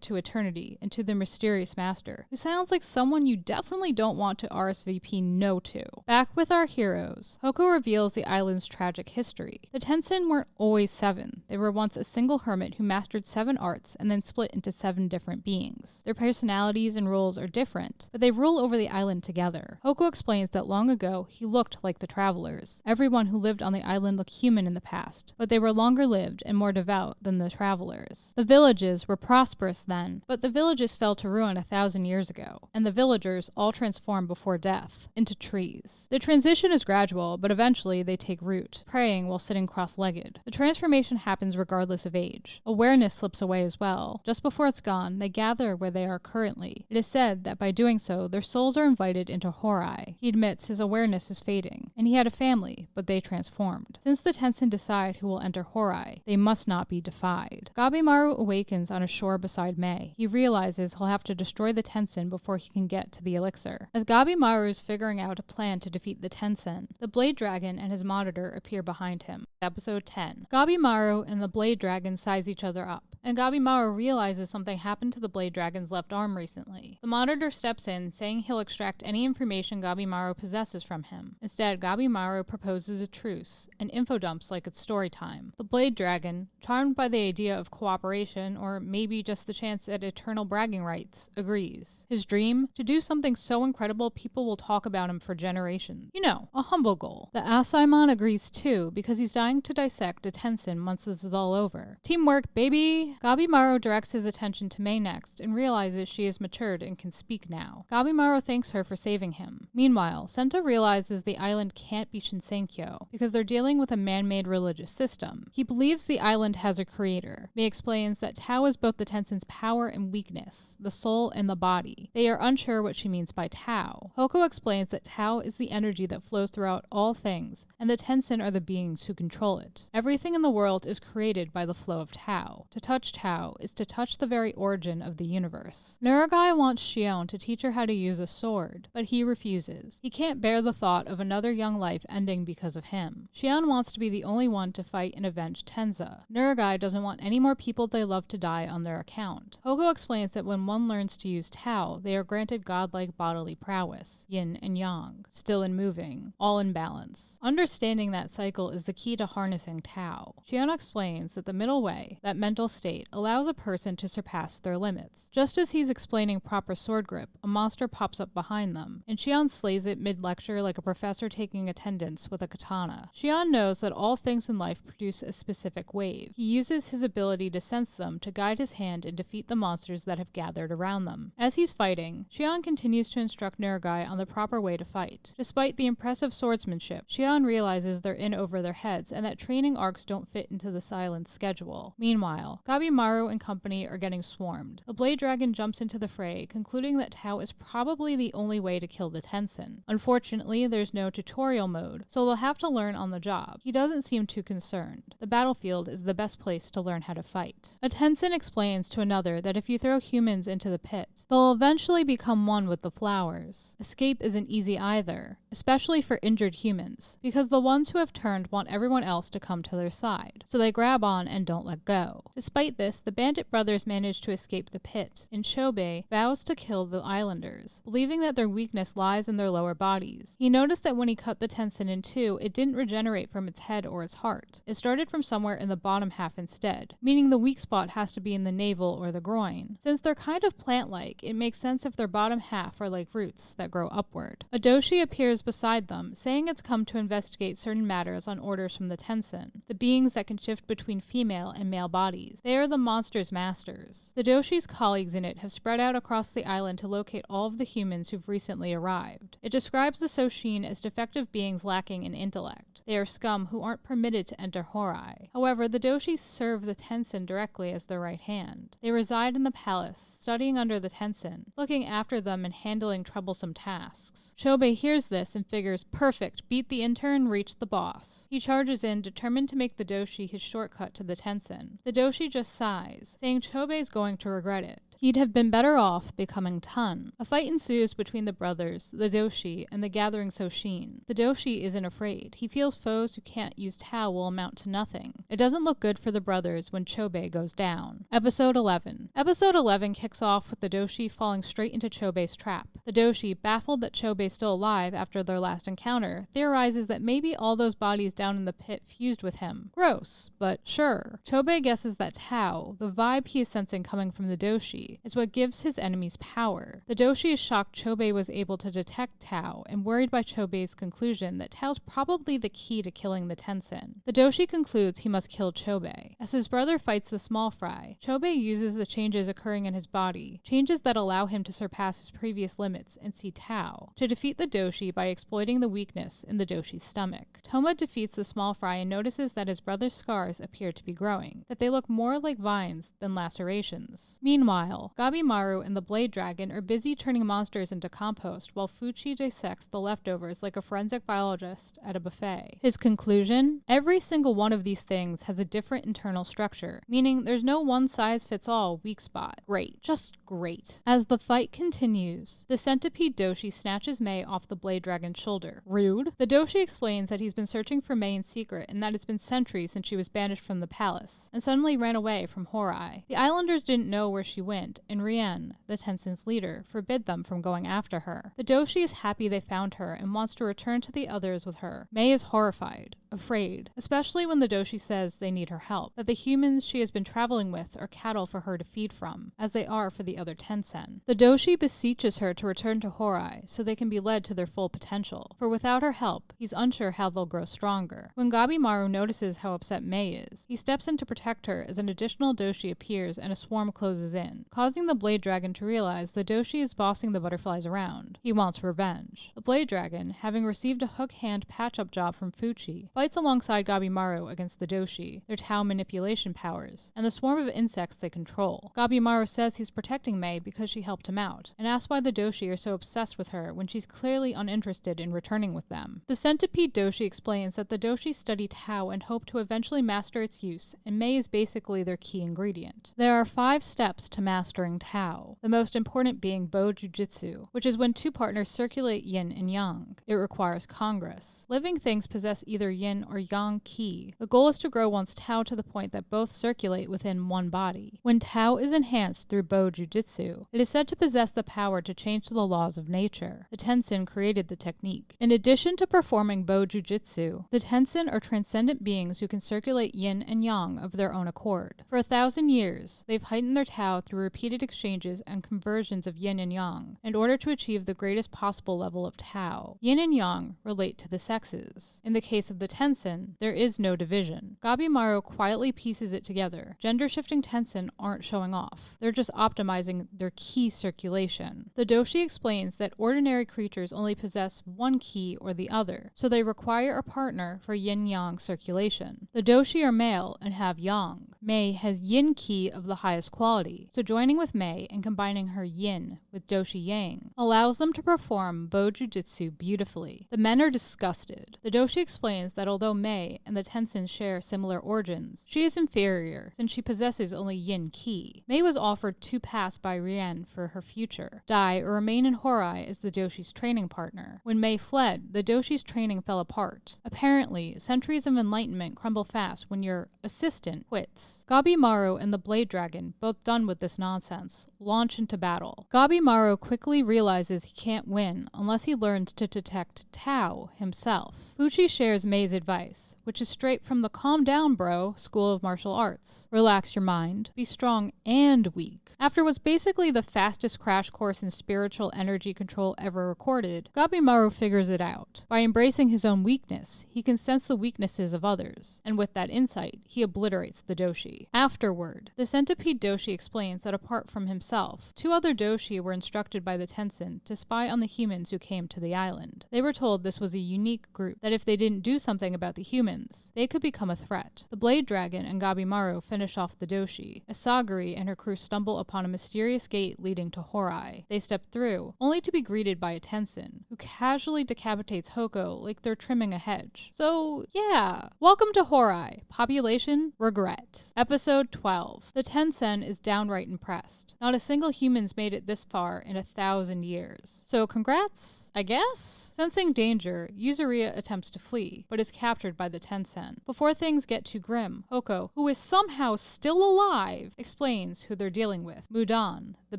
to eternity and to the mysterious master, who sounds like someone you definitely don't want to RSVP no to. Back with our heroes, Hoko reveals the island's tragic history. The Tensen weren't always 7. They were once a single hermit who mastered 7 arts and then split into 7 different beings. Their personalities and roles are different, but they rule over the island together. Hoko explains that long ago, he looked like the travelers. Everyone who lived on the island looked human in the past, but they were longer lived and more devout than the travelers. The villages were prosperous then, but the villages fell to ruin 1,000 years ago, and the villagers all transformed before death into trees. The transition is gradual, but eventually they take root, praying while sitting cross-legged. The transformation happens regardless of age. Awareness slips away as well. Just before it's gone, they gather where they are currently. It is said that by doing so, their souls are invited into Horai. He admits his awareness is fading, and he had a family, but they transformed. Since the Tensen decide who will enter Horai, they must not be defied. Gabimaru awakens on a shore beside Mei. He realizes he'll have to destroy the Tensen before he can get to the elixir. As Gabimaru is figuring out a plan to defeat the Tensen, the Blade Dragon and his monitor appear behind him. Episode 10. Gabimaru and the Blade Dragon size each other up, and Gabimaru realizes something happened to the Blade Dragon's left arm recently. The monitor steps in, saying he'll extract any information Gabimaru possesses from him. Instead, Gabimaru proposes a truce, and info dumps like it's story time. The Blade Dragon, charmed by the idea of cooperation, or maybe just the chance at eternal bragging rights, agrees. His dream? To do something so incredible people will talk about him for generations. You know, a humble goal. The Asaimon agrees too, because he's dying to dissect a Tensen once this is all over. Teamwork, baby! Gabimaru directs his attention to Mei next and realizes she has matured and can speak now. Gabimaru thanks her for saving him. Meanwhile, Senta realizes the island can't be Shinsenkyo because they're dealing with a man-made religious system. He believes the island has a creator. Mei explains that Tao is both the Tensen's power and weakness, the soul and the body. They are unsure what she means by Tao. Hoko explains that Tao is the energy that flows throughout all things, and the Tensen are the beings who control it. Everything in the world is created by the flow of Tao. To touch touch Tao is to touch the very origin of the universe. Nuragai wants Shion to teach her how to use a sword, but he refuses. He can't bear the thought of another young life ending because of him. Shion wants to be the only one to fight and avenge Tenza. Nuragai doesn't want any more people they love to die on their account. Hogo explains that when one learns to use Tao, they are granted godlike bodily prowess, yin and yang, still and moving, all in balance. Understanding that cycle is the key to harnessing Tao. Shion explains that the middle way, that mental state, allows a person to surpass their limits. Just as he's explaining proper sword grip, a monster pops up behind them, and Shion slays it mid-lecture like a professor taking attendance with a katana. Shion knows that all things in life produce a specific wave. He uses his ability to sense them to guide his hand and defeat the monsters that have gathered around them. As he's fighting, Shion continues to instruct Nuragai on the proper way to fight. Despite the impressive swordsmanship, Shion realizes they're in over their heads and that training arcs don't fit into the silent schedule. Meanwhile, Gabimaru and company are getting swarmed. The Blade Dragon jumps into the fray, concluding that Tao is probably the only way to kill the Tensen. Unfortunately, there's no tutorial mode, so they'll have to learn on the job. He doesn't seem too concerned. The battlefield is the best place to learn how to fight. A Tensen explains to another that if you throw humans into the pit, they'll eventually become one with the flowers. Escape isn't easy either, especially for injured humans, because the ones who have turned want everyone else to come to their side, so they grab on and don't let go. Despite this, the bandit brothers manage to escape the pit, and Chobei vows to kill the islanders, believing that their weakness lies in their lower bodies. He noticed that when he cut the Tensen in two, it didn't regenerate from its head or its heart. It started from somewhere in the bottom half instead, meaning the weak spot has to be in the navel or the groin. Since they're kind of plant-like, it makes sense if their bottom half are like roots that grow upward. A doshi appears beside them, saying it's come to investigate certain matters on orders from the Tensen, the beings that can shift between female and male bodies. They are the monster's masters. The doshi's colleagues in it have spread out across the island to locate all of the humans who've recently arrived. It describes the Soshin as defective beings lacking in intellect. They are scum who aren't permitted to enter Horai. However, the doshi serve the Tensen directly as their right hand. They reside in the palace, studying under the Tensen, looking after them and handling troublesome tasks. Chobei hears this and figures, perfect, beat the intern, reach the boss. He charges in, determined to make the doshi his shortcut to the Tensen. The doshi just sighs, saying Chobei's going to regret it. He'd have been better off becoming Tun. A fight ensues between the brothers, the doshi, and the gathering Soshin. The doshi isn't afraid. He feels foes who can't use Tao will amount to nothing. It doesn't look good for the brothers when Chobei goes down. Episode 11. Episode 11 kicks off with the doshi falling straight into Chobei's trap. The doshi, baffled that Chobei's still alive after their last encounter, theorizes that maybe all those bodies down in the pit fused with him. Gross, but sure. Chobei guesses that Tao, the vibe he is sensing coming from the doshi, is what gives his enemies power. The doshi is shocked Chobei was able to detect Tao and worried by Chobei's conclusion that Tao's probably the key to killing the Tensen. The doshi concludes he must kill Chobei. As his brother fights the small fry, Chobei uses the changes occurring in his body, changes that allow him to surpass his previous limits and see Tao, to defeat the doshi by exploiting the weakness in the doshi's stomach. Toma defeats the small fry and notices that his brother's scars appear to be growing, that they look more like vines than lacerations. Meanwhile, Gabimaru and the Blade Dragon are busy turning monsters into compost while Fuchi dissects the leftovers like a forensic biologist at a buffet. His conclusion? Every single one of these things has a different internal structure, meaning there's no one-size-fits-all weak spot. Great. Just great. As the fight continues, the centipede doshi snatches Mei off the Blade Dragon's shoulder. Rude. The doshi explains that he's been searching for Mei in secret and that it's been centuries since she was banished from the palace, and suddenly ran away from Horai. The islanders didn't know where she went, and Rien, the Tensen's leader, forbid them from going after her. The doshi is happy they found her and wants to return to the others with her. Mei is horrified, afraid, especially when the doshi says they need her help, that the humans she has been traveling with are cattle for her to feed from, as they are for the other Tensen. The doshi beseeches her to return to Horai so they can be led to their full potential, for without her help, he's unsure how they'll grow stronger. When Gabimaru notices how upset Mei is, he steps in to protect her as an additional doshi appears and a swarm closes in, causing the Blade Dragon to realize the doshi is bossing the butterflies around. He wants revenge. The Blade Dragon, having received a hook-hand patch-up job from Fuchi, fights alongside Gabimaru against the doshi, their Tao manipulation powers, and the swarm of insects they control. Gabimaru says he's protecting Mei because she helped him out, and asks why the doshi are so obsessed with her when she's clearly uninterested in returning with them. The centipede doshi explains that the doshi study Tao and hope to eventually master its use, and Mei is basically their key ingredient. There are 5 steps to mastering Tao, the most important being Bo Jujitsu, which is when 2 partners circulate yin and yang. It requires congress. Living things possess either yin or yang qi. The goal is to grow one's Tao to the point that both circulate within one body. When Tao is enhanced through Bo Jujitsu, it is said to possess the power to change the laws of nature. The Tensen created the technique. In addition to performing Bo Jujitsu, the Tensen are transcendent beings who can circulate yin and yang of their own accord. For 1,000 years, they've heightened their Tao through repeated exchanges and conversions of yin and yang in order to achieve the greatest possible level of Tao. Yin and yang relate to the sexes. In the case of the Tensen, there is no division. Gabimaru quietly pieces it together. Gender-shifting Tensen aren't showing off. They're just optimizing their ki circulation. The doshi explains that ordinary creatures only possess one ki or the other, so they require a partner for yin-yang circulation. The doshi are male and have yang. Mei has yin ki of the highest quality, so joining with Mei and combining her yin with doshi yang allows them to perform Bo Jujitsu beautifully. The men are disgusted. The doshi explains that although Mei and the Tensen share similar origins, she is inferior since she possesses only yin ki. Mei was offered to pass by Rien for her future, die or remain in Horai as the doshi's training partner. When Mei fled, the doshi's training fell apart. Apparently, centuries of enlightenment crumble fast when your assistant quits. Gabimaru and the Blade Dragon, both done with this nonsense, launch into battle. Gabimaru quickly realizes he can't win unless he learns to detect Tao himself. Fuchi shares Mei's advice, which is straight from the calm down bro school of martial arts. Relax your mind, be strong and weak. After what's basically the fastest crash course in spiritual energy control ever recorded, Gabimaru figures it out. By embracing his own weakness, he can sense the weaknesses of others, and with that insight, he obliterates the doshi. Afterward, the centipede doshi explains that apart from himself, 2 other doshi were instructed by the Tensen to spy on the humans who came to the island. They were told this was a unique group, that if they didn't do something about the humans, they could become a threat. The Blade Dragon and Gabimaru finish off the doshi, as Sagiri and her crew stumble upon a mysterious gate leading to Horai. They step through, only to be greeted by a Tensen, who casually decapitates Hoko like they're trimming a hedge. So, yeah. Welcome to Horai. Population, regret. Episode 12. The Tensen is downright impressed. Not a single human's made it this far in 1,000 years. So congrats, I guess? Sensing danger, Yuzuriha attempts to flee, but is captured by the Tensen. Before things get too grim, Hoko, who is somehow still alive, explains who they're dealing with. Mudan, the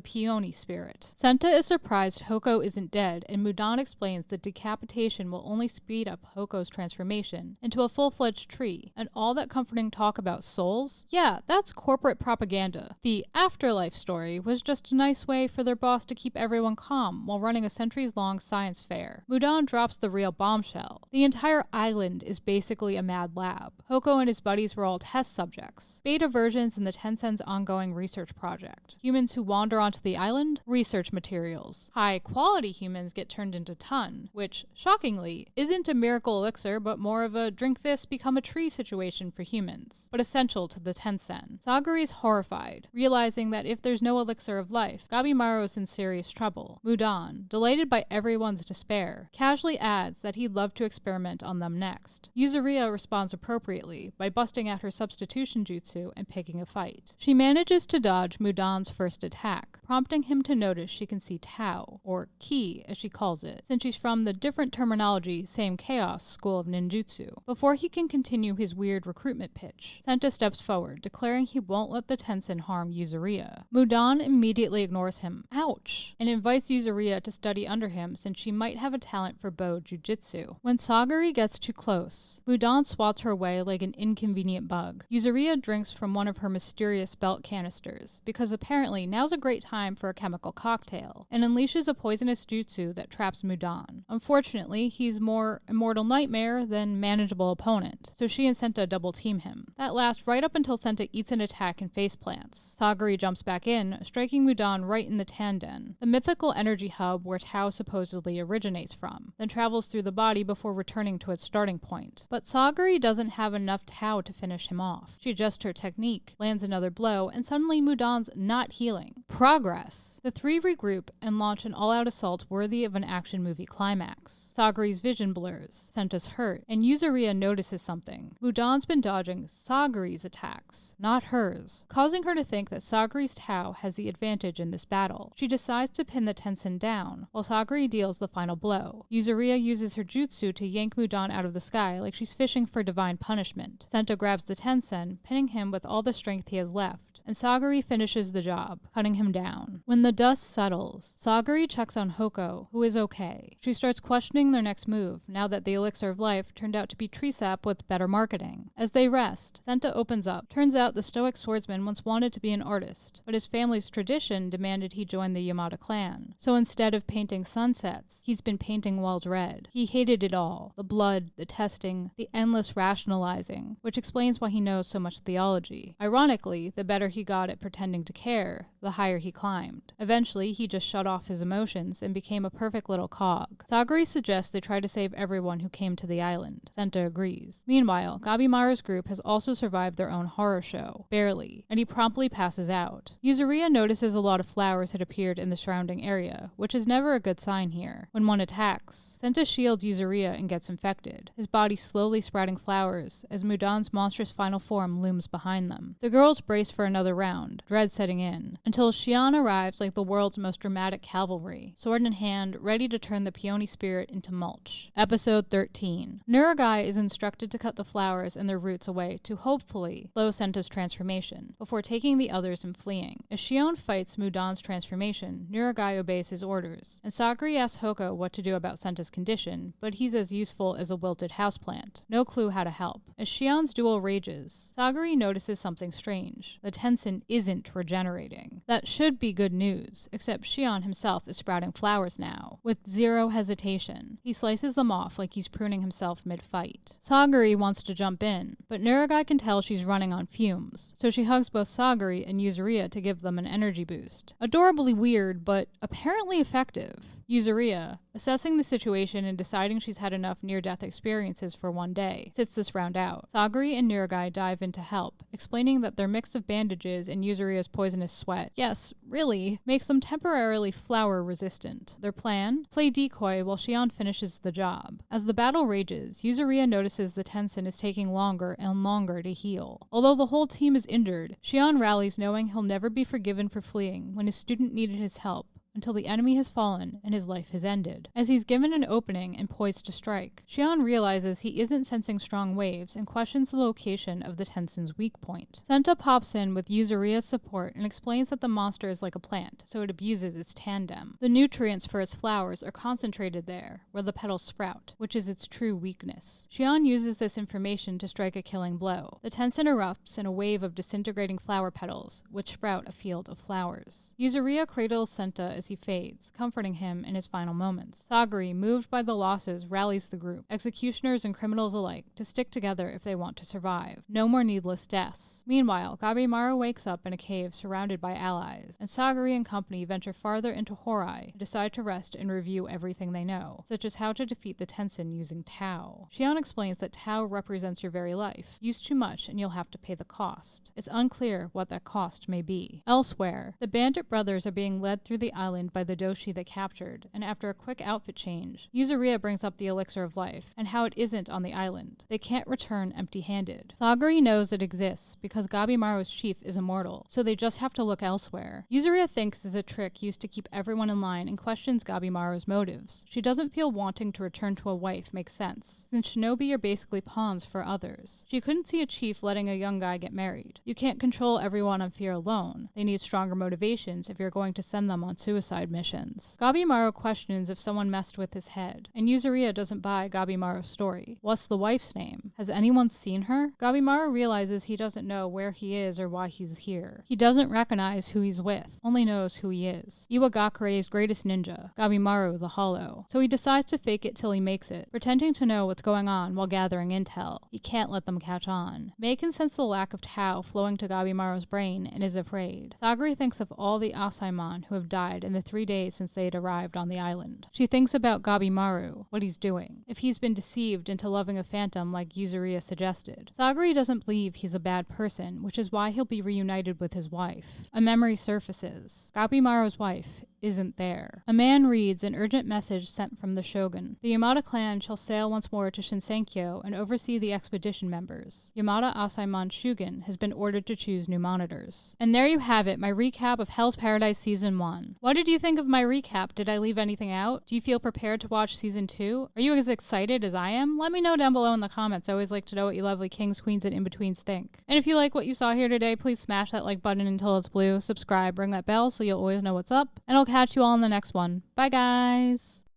peony spirit. Senta is surprised Hoko isn't dead, and Mudan explains that decapitation will only speed up Hoko's transformation into a full-fledged tree, and all that comforting talk about souls? Yeah, that's corporate propaganda. The afterlife story was just a nice way for their boss to keep everyone calm while running a centuries-long science fair. Mudan drops the real bombshell. The entire island is basically a mad lab. Hoko and his buddies were all test subjects, beta versions in the Tensen's ongoing research project. Humans who wander onto the island? Research materials. High-quality humans get turned into ton, which, shockingly, isn't a miracle elixir but more of a drink this, become a tree situation for humans, but essential to the Tensen. Sagiri is horrified, realizing that if there's no elixir of life, Gabimaru is in serious trouble. Mudan, delighted by everyone's despair, casually adds that he'd love to experiment on them next. Yuzuriha responds appropriately by busting out her substitution jutsu and picking a fight. She manages to dodge Mudan's first attack, prompting him to notice she can see Tao, or Ki as she calls it, since she's from the different terminology same chaos school of ninjutsu. Before he can continue his weird recruitment pitch, Senta steps forward, declaring he won't let the Tensen harm Yuzuriha. Mudan immediately ignores him, ouch, and invites Yuzuriha to study under him since she might have a talent for Bo Jujitsu. When Sagiri gets too close, Mudan swats her away like an inconvenient bug. Yuzuriha drinks from one of her mysterious belt canisters, because apparently now's a great time for a chemical cocktail, and unleashes a poisonous jutsu that traps Mudan. Unfortunately, he's more immortal nightmare than manageable opponent, so she and Senta double team him. That lasts right up until Senta eats an attack and face plants. Sagiri jumps back in, striking Mudan right in the Tanden, the mythical energy hub where Tao supposedly originates from, then travels through the body before returning to its starting point. But Sagiri doesn't have enough Tao to finish him off. She adjusts her technique, lands another blow, and suddenly Mudan's not healing. Progress! The three regroup and launch an all-out assault worthy of an action movie climax. Sagiri's vision blurs, Senta's hurt, and Yuzuriha notices something. Mudan's been dodging Sagiri's attacks, not hers, causing her to think that Sagiri's Tao has the advantage in this battle. She decides to pin the Tensen down, while Sagiri deals the final blow. Yuzuriha uses her jutsu to yank Mudan out of the sky like she's fishing for divine punishment. Senta grabs the Tensen, pinning him with all the strength he has left, and Sagiri finishes the job, cutting him down. When the dust settles, Sagiri checks on Hoko, who is okay. She starts questioning their next move now that the Elixir of Life turned out to be tree sap with better marketing. As they rest, Senta opens up. Turns out the stoic swordsman once wanted to be an artist, but his family's tradition demanded he join the Yamada clan. So instead of painting sunsets, he's been painting walls red. He hated it all. The blood, the testing, the endless rationalizing, which explains why he knows so much theology. Ironically, the better he got at pretending to care, the higher he climbed. Eventually, he just shut off his emotions and became a perfect little cog. Sagiri suggests they try to save everyone who came to the island. Senta agrees. Meanwhile, Gabimaru's group has also survived their own horror show, barely, and he promptly passes out. Yuzuriha notices a lot of flowers had appeared in the surrounding area, which is never a good sign here. When one attacks, Senta shields Yuzuriha and gets infected, his body slowly sprouting flowers as Mudan's monstrous final form looms behind them. The girls brace for another round, dread setting in, until Shion arrives like the world's most dramatic cavalry, sword in hand, ready to turn the peony spirit into mulch. Episode 13. Nuragai is instructed to cut the flowers and their roots away to hopefully slow Senta's transformation, before taking the others and fleeing. As Shion fights Mudan's transformation, Nuragai obeys his orders, and Sagiri asks Hoko what to do about Senta's condition, but he's as useful as a wilted houseplant. No clue how to help. As Shion's duel rages, Sagiri notices something strange. The Tensen isn't regenerating. That should be good news, except Shion himself is sprouting flowers now, with zero hesitation. He slices them off like he's pruning himself mid-fight. Sagiri wants to jump in, but Nuragai can tell she's running on fumes, so she hugs both Sagiri and Yuzuriha to give them an energy boost. Adorably weird, but apparently effective. Yuzuriha, assessing the situation and deciding she's had enough near-death experiences for one day, sits this round out. Sagiri and Nuragai dive in to help, explaining that their mix of bandages and Yuzuriha's poisonous sweat, yes, really, makes them temporarily flower-resistant. Their plan? Play decoy while Shion finishes the job. As the battle rages, Yuzuriha notices the Tensen is taking longer and longer to heal. Although the whole team is injured, Shion rallies knowing he'll never be forgiven for fleeing when his student needed his help, until the enemy has fallen and his life has ended. As he's given an opening and poised to strike, Shion realizes he isn't sensing strong waves and questions the location of the Tensen's weak point. Senta pops in with Yuzuriha's support and explains that the monster is like a plant, so it abuses its tandem. The nutrients for its flowers are concentrated there, where the petals sprout, which is its true weakness. Shion uses this information to strike a killing blow. The Tensen erupts in a wave of disintegrating flower petals, which sprout a field of flowers. Yuzuriha cradles Senta as he fades, comforting him in his final moments. Sagiri, moved by the losses, rallies the group, executioners and criminals alike, to stick together if they want to survive. No more needless deaths. Meanwhile, Gabimaru wakes up in a cave surrounded by allies, and Sagiri and company venture farther into Horai and decide to rest and review everything they know, such as how to defeat the Tensen using Tao. Shion explains that Tao represents your very life. Use too much and you'll have to pay the cost. It's unclear what that cost may be. Elsewhere, the bandit brothers are being led through the island by the doshi they captured, and after a quick outfit change, Yuzuriha brings up the Elixir of Life, and how it isn't on the island. They can't return empty-handed. Sagiri knows it exists because Gabimaru's chief is immortal, so they just have to look elsewhere. Yuzuriha thinks it's a trick used to keep everyone in line and questions Gabimaru's motives. She doesn't feel wanting to return to a wife makes sense, since shinobi are basically pawns for others. She couldn't see a chief letting a young guy get married. You can't control everyone on fear alone. They need stronger motivations if you're going to send them on suicide missions. Gabimaru questions if someone messed with his head, and Yuzuriha doesn't buy Gabimaru's story. What's the wife's name? Has anyone seen her? Gabimaru realizes he doesn't know where he is or why he's here. He doesn't recognize who he's with, only knows who he is. Iwagakure's greatest ninja, Gabimaru the Hollow. So he decides to fake it till he makes it, pretending to know what's going on while gathering intel. He can't let them catch on. Mei can sense the lack of Tao flowing to Gabimaru's brain and is afraid. Sagiri thinks of all the Asaimon who have died in the 3 days since they had arrived on the island. She thinks about Gabimaru, what he's doing, if he's been deceived into loving a phantom like Yuzuriha suggested. Sagiri doesn't believe he's a bad person, which is why he'll be reunited with his wife. A memory surfaces. Gabimaru's wife isn't there. A man reads an urgent message sent from the shogun. The Yamada clan shall sail once more to Shinsenkyo and oversee the expedition members. Yamada Asaemon Shugen has been ordered to choose new monitors. And there you have it, my recap of Hell's Paradise Season 1. What did you think of my recap? Did I leave anything out? Do you feel prepared to watch Season 2? Are you as excited as I am? Let me know down below in the comments. I always like to know what you lovely kings, queens, and in-betweens think. And if you like what you saw here today, please smash that like button until it's blue, subscribe, ring that bell so you'll always know what's up, and I'll catch you all in the next one. Bye guys!